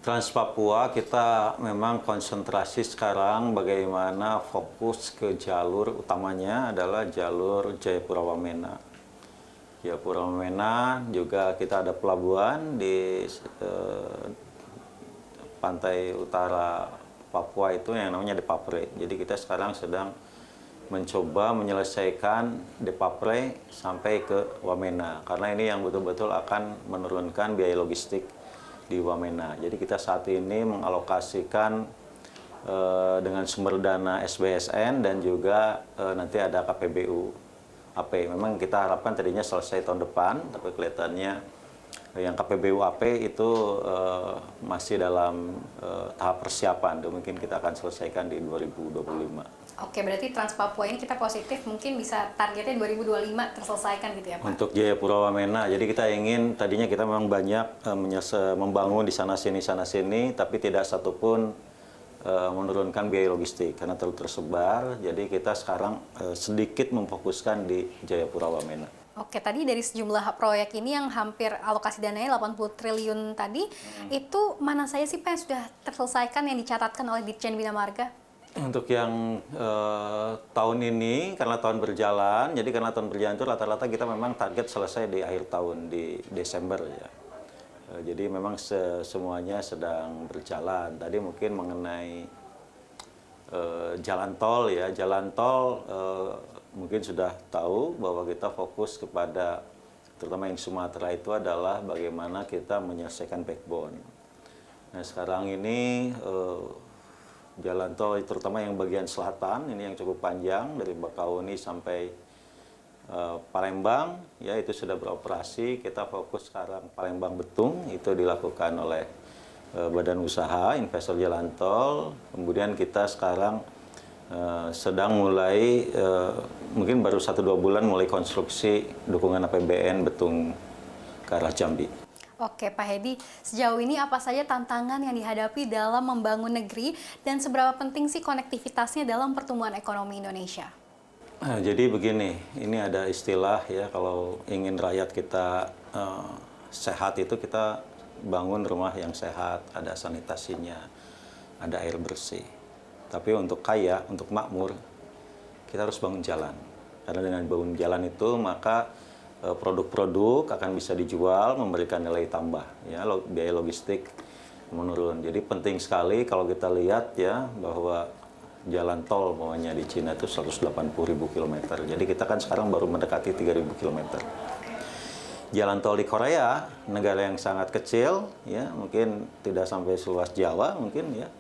Trans Papua kita memang konsentrasi sekarang bagaimana fokus ke jalur utamanya adalah jalur Jayapura Wamena. Jayapura Wamena juga kita ada pelabuhan di pantai utara Papua itu yang namanya Depapre. Jadi kita sekarang sedang mencoba menyelesaikan Depapre sampai ke Wamena karena ini yang betul-betul akan menurunkan biaya logistik di Wamena. Jadi kita saat ini mengalokasikan dengan sumber dana SBSN dan juga nanti ada KPBU AP. Memang kita harapkan tadinya selesai tahun depan, tapi kelihatannya yang KPBU AP itu masih dalam tahap persiapan. Mungkin kita akan selesaikan di 2025. Oke, berarti Trans Papua ini kita positif mungkin bisa targetnya 2025 terselesaikan gitu ya Pak? Untuk Jayapura Wamena, jadi kita ingin tadinya kita memang banyak membangun di sana-sini, tapi tidak satupun menurunkan biaya logistik karena terlalu tersebar. Jadi kita sekarang sedikit memfokuskan di Jayapura Wamena. Oke, tadi dari sejumlah proyek ini yang hampir alokasi dananya 80 triliun tadi, itu mana saja sih Pak yang sudah terselesaikan yang dicatatkan oleh Ditjen Bina Marga? Untuk yang tahun ini, karena tahun berjalan, jadi karena tahun berjalan itu rata-rata kita memang target selesai di akhir tahun, di Desember ya. Jadi memang semuanya sedang berjalan. Tadi mungkin mengenai jalan tol ya, jalan tol mungkin sudah tahu bahwa kita fokus kepada, terutama yang Sumatera itu adalah bagaimana kita menyelesaikan backbone. Nah sekarang ini jalan tol terutama yang bagian selatan ini yang cukup panjang dari Bakauni sampai Palembang ya itu sudah beroperasi. Kita fokus sekarang Palembang Betung itu dilakukan oleh badan usaha investor jalan tol. Kemudian kita sekarang sedang mulai mungkin baru 1-2 bulan mulai konstruksi dukungan APBN Betung ke arah Jambi. Oke Pak Hedi, sejauh ini apa saja tantangan yang dihadapi dalam membangun negeri dan seberapa penting sih konektivitasnya dalam pertumbuhan ekonomi Indonesia? Nah, jadi begini, ini ada istilah ya kalau ingin rakyat kita sehat itu kita bangun rumah yang sehat, ada sanitasinya, ada air bersih. Tapi untuk kaya, untuk makmur, kita harus bangun jalan. Karena dengan bangun jalan itu maka produk-produk akan bisa dijual, memberikan nilai tambah, ya biaya logistik menurun. Jadi penting sekali kalau kita lihat ya bahwa jalan tol bawahnya di Cina itu 180.000 km. Jadi kita kan sekarang baru mendekati 3.000 km. Jalan tol di Korea, negara yang sangat kecil, ya mungkin tidak sampai seluas Jawa mungkin ya.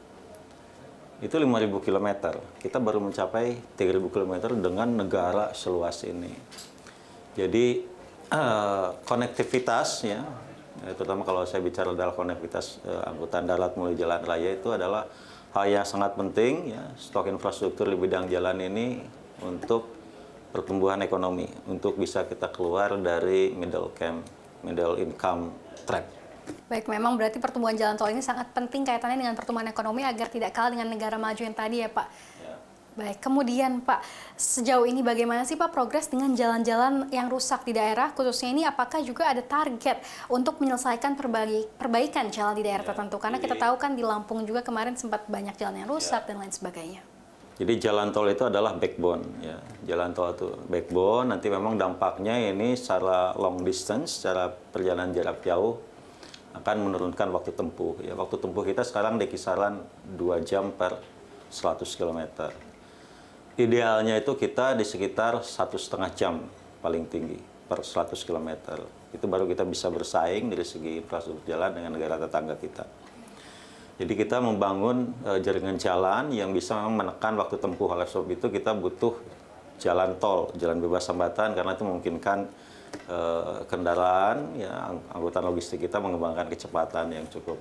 Itu 5.000 km. Kita baru mencapai 3.000 km dengan negara seluas ini. Jadi konektivitas ya, terutama kalau saya bicara adalah konektivitas angkutan darat melalui jalan raya itu adalah hal yang sangat penting ya, stok infrastruktur di bidang jalan ini untuk pertumbuhan ekonomi, untuk bisa kita keluar dari middle income trap. Baik, memang berarti pertumbuhan jalan tol ini sangat penting kaitannya dengan pertumbuhan ekonomi agar tidak kalah dengan negara maju yang tadi ya Pak. Ya. Baik, kemudian Pak, sejauh ini bagaimana sih Pak progres dengan jalan-jalan yang rusak di daerah, khususnya ini apakah juga ada target untuk menyelesaikan perbaikan jalan di daerah tertentu? Karena kita tahu kan di Lampung juga kemarin sempat banyak jalan yang rusak dan lain sebagainya. Jadi jalan tol itu adalah backbone, ya. Jalan tol itu backbone, nanti memang dampaknya ini secara long distance, secara perjalanan jarak jauh, akan menurunkan waktu tempuh. Ya, waktu tempuh kita sekarang di kisaran 2 jam per 100 km. Idealnya itu kita di sekitar 1,5 jam paling tinggi per 100 km. Itu baru kita bisa bersaing dari segi infrastruktur jalan dengan negara tetangga kita. Jadi kita membangun jaringan jalan yang bisa menekan waktu tempuh. Oleh sebab itu kita butuh jalan tol, jalan bebas hambatan karena itu memungkinkan kendaraan, ya, angkutan logistik kita mengembangkan kecepatan yang cukup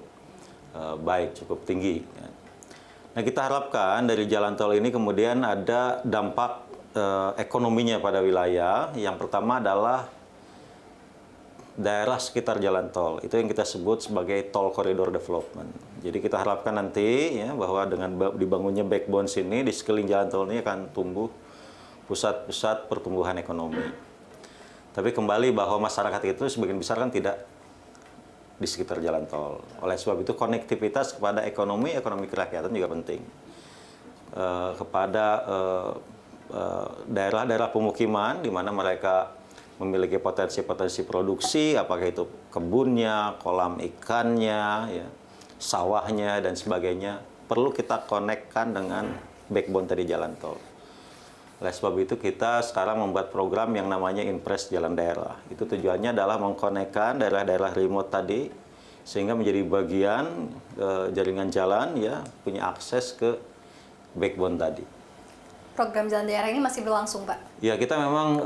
baik, cukup tinggi. Ya. Nah, kita harapkan dari jalan tol ini kemudian ada dampak ekonominya pada wilayah. Yang pertama adalah daerah sekitar jalan tol. Itu yang kita sebut sebagai tol corridor development. Jadi kita harapkan nanti ya bahwa dengan dibangunnya backbone sini di sekeliling jalan tol ini akan tumbuh pusat-pusat pertumbuhan ekonomi. Tapi kembali bahwa masyarakat itu sebagian besar kan tidak di sekitar jalan tol. Oleh sebab itu konektivitas kepada ekonomi kerakyatan juga penting. Kepada daerah-daerah pemukiman di mana mereka memiliki potensi-potensi produksi, apakah itu kebunnya, kolam ikannya, ya, sawahnya, dan sebagainya, perlu kita konekkan dengan backbone tadi jalan tol. Oleh sebab itu kita sekarang membuat program yang namanya Impres Jalan Daerah. Itu tujuannya adalah mengkonekkan daerah-daerah remote tadi, sehingga menjadi bagian jaringan jalan, ya, punya akses ke backbone tadi. Program jalan daerah ini masih berlangsung, Pak? Ya, kita memang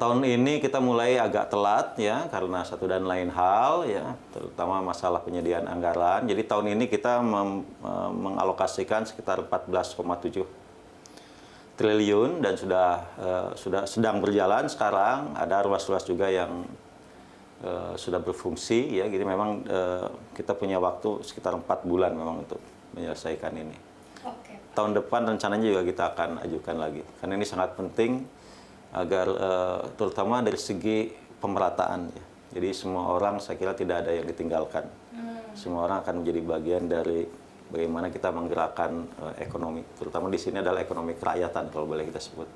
tahun ini kita mulai agak telat, ya, karena satu dan lain hal, ya, terutama masalah penyediaan anggaran. Jadi tahun ini kita mengalokasikan sekitar 14,7 triliun dan sudah sedang berjalan sekarang. Ada ruas-ruas juga yang sudah berfungsi, ya. Jadi memang kita punya waktu sekitar 4 bulan memang untuk menyelesaikan ini. Oke. Tahun depan rencananya juga kita akan ajukan lagi, karena ini sangat penting agar terutama dari segi pemerataan, ya. Jadi semua orang saya kira tidak ada yang ditinggalkan. Semua orang akan menjadi bagian dari bagaimana kita menggerakkan ekonomi, terutama di sini adalah ekonomi kerakyatan kalau boleh kita sebut.